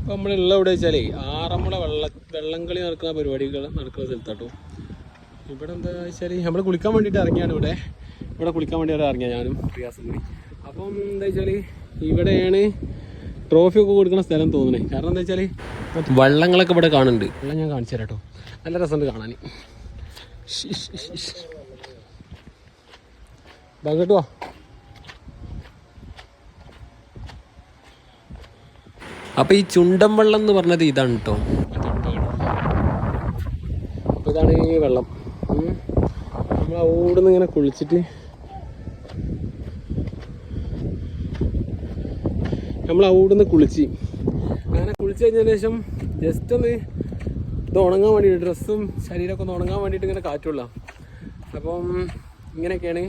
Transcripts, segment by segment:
ഇപ്പം നമ്മളുള്ള ഇവിടെ വെച്ചാലേ ആറന്മുള വെള്ളംകളി നടക്കുന്ന പരിപാടികൾ നടക്കുന്ന സ്ഥലത്താട്ടോ. ഇവിടെ എന്താ വെച്ചാൽ നമ്മൾ കുളിക്കാൻ വേണ്ടിയിട്ട് ഇറങ്ങിയാണ്. ഇവിടെ കുളിക്കാൻ വേണ്ടിയിട്ട് ഇറങ്ങിയാണ് ഞാനും റിയാസും കൂടി. അപ്പം എന്താ വെച്ചാൽ ഇവിടെയാണ് ട്രോഫി ഒക്കെ കൊടുക്കുന്ന സ്ഥലം തോന്നുന്നത്. കാരണം എന്താ വെച്ചാൽ വള്ളങ്ങളൊക്കെ ഇവിടെ കാണുന്നുണ്ട്. വെള്ളം ഞാൻ കാണിച്ചു തരാം കേട്ടോ. നല്ല രസമുണ്ട് കാണാൻ. കേട്ടോ അപ്പം ഈ ചുണ്ടൻ വെള്ളം എന്ന് പറഞ്ഞത് ഇതാണ് കേട്ടോ. അപ്പോൾ ഇതാണ് ഈ വെള്ളം. നമ്മൾ അവിടെ നിന്ന് ഇങ്ങനെ കുളിച്ചിട്ട് കുളിച്ച് അങ്ങനെ കുളിച്ച് കഴിഞ്ഞതിന് ശേഷം ജസ്റ്റ് ഒന്ന് ഇത് ഉണങ്ങാൻ വേണ്ടിയിട്ട് ഡ്രസ്സും ശരീരമൊക്കെ ഒന്ന് ഉണങ്ങാൻ വേണ്ടിയിട്ട് ഇങ്ങനെ കാറ്റുള്ള. അപ്പം ഇങ്ങനെയൊക്കെയാണ്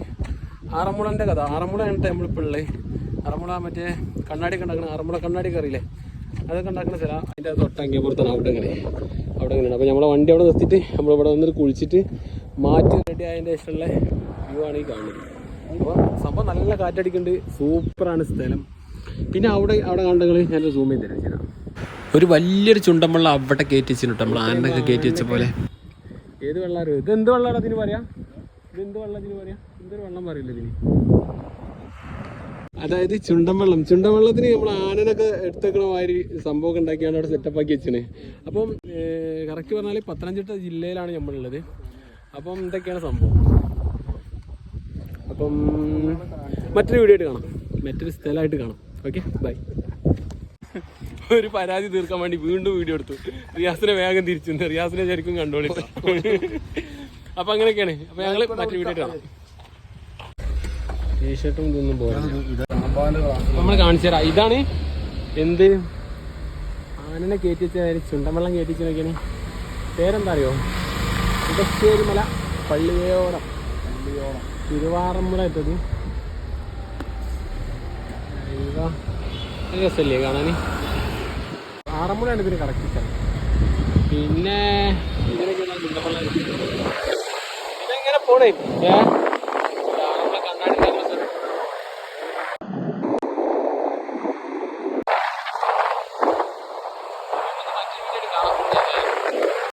ആറന്മുളൻ്റെ കഥ. ആറന്മുളയാണ് നമ്മളിപ്പോൾ ഉള്ളത്. ആറന്മുള മറ്റേ കണ്ണാടിയൊക്കെ ഉണ്ടാക്കണം. ആറന്മുള കണ്ണാടിയൊക്കെ അറിയില്ലേ? അതൊക്കെ ഉണ്ടാക്കുന്ന സ്ഥലം. അതിൻ്റെ തൊട്ടങ്ങിയ പുറത്താണ് അവിടെ ഇങ്ങനെയാണ്. അപ്പോൾ നമ്മളെ വണ്ടി അവിടെ നിർത്തിയിട്ട് നമ്മളിവിടെ വന്നിട്ട് കുളിച്ചിട്ട് മാറ്റി റെഡി ആയതിൻ്റെ ശേഷമുള്ള വ്യൂ ആണ് ഈ കാണുന്നത്. അപ്പോൾ സംഭവം നല്ല കാറ്റടിക്കുന്നുണ്ട്. സൂപ്പറാണ് സ്ഥലം. പിന്നെ അവിടെ കണ്ടെങ്കിൽ ഞാൻ സൂം ചെയ്ത് തരാം. ഒരു വലിയൊരു ചുണ്ടൻ വെള്ളം അവിടെ കയറ്റി വെച്ചിട്ട് നമ്മൾ ആനൊക്കെ കയറ്റി വെച്ച പോലെ. ഏത് വെള്ളം അറിയോ? ഇതെന്ത് വെള്ളമാണ് അതിന് പറയാം? എന്തൊരു വെള്ളം പറയില്ല ഇതിന്. അതായത് ചുണ്ടൻ വെള്ളത്തിന് നമ്മൾ ആനനൊക്കെ എടുത്തേക്കണ മാതിരി സംഭവമൊക്കെ ഉണ്ടാക്കിയാണ് അവിടെ സെറ്റപ്പ് ആക്കി വെച്ചത്. അപ്പം കറക്റ്റ് പറഞ്ഞാൽ പത്തനംതിട്ട ജില്ലയിലാണ് നമ്മളുള്ളത്. അപ്പം ഇതൊക്കെയാണ് സംഭവം. അപ്പം മറ്റൊരു വീഡിയോ ആയിട്ട് കാണാം, മറ്റൊരു സ്ഥലമായിട്ട് കാണാം. Okay, bye. ഒരു പരാതി തീർക്കാൻ വേണ്ടി വീണ്ടും വീഡിയോ എടുത്തു. റിയാസിനെ വേഗം തിരിച്ചു. റിയാസിനെ ശരിക്കും കണ്ടോളിട്ടോ. അപ്പം അങ്ങനെയൊക്കെയാണ്. അപ്പം ഞങ്ങൾ മറ്റൊരു വീഡിയോ ആയിട്ട് കാണാം. ടീഷർട്ടും ഇതൊന്നും പോലെ നമ്മൾ കാണിച്ചു തരാം. ഇതാണ് എന്ത് ആനനെ കയറ്റി വെച്ചാൽ ചുണ്ടൻവെള്ളം കയറ്റി വെച്ച് നോക്കിയാണ്. പേരെന്താ അറിയോ? ഇടശ്ശേരി മല പള്ളിയോടം തിരുവാറന്മുള എത്തത്. രസമല്ലേ കാണാൻ? ആറന്മുളയാണ് ഇതിന് കറക്റ്റ് സ്ഥലം. പിന്നെ ഇങ്ങനെയൊക്കെയാണ് ചുണ്ടൻവെള്ളം. ഇതെങ്ങനെ പോണേ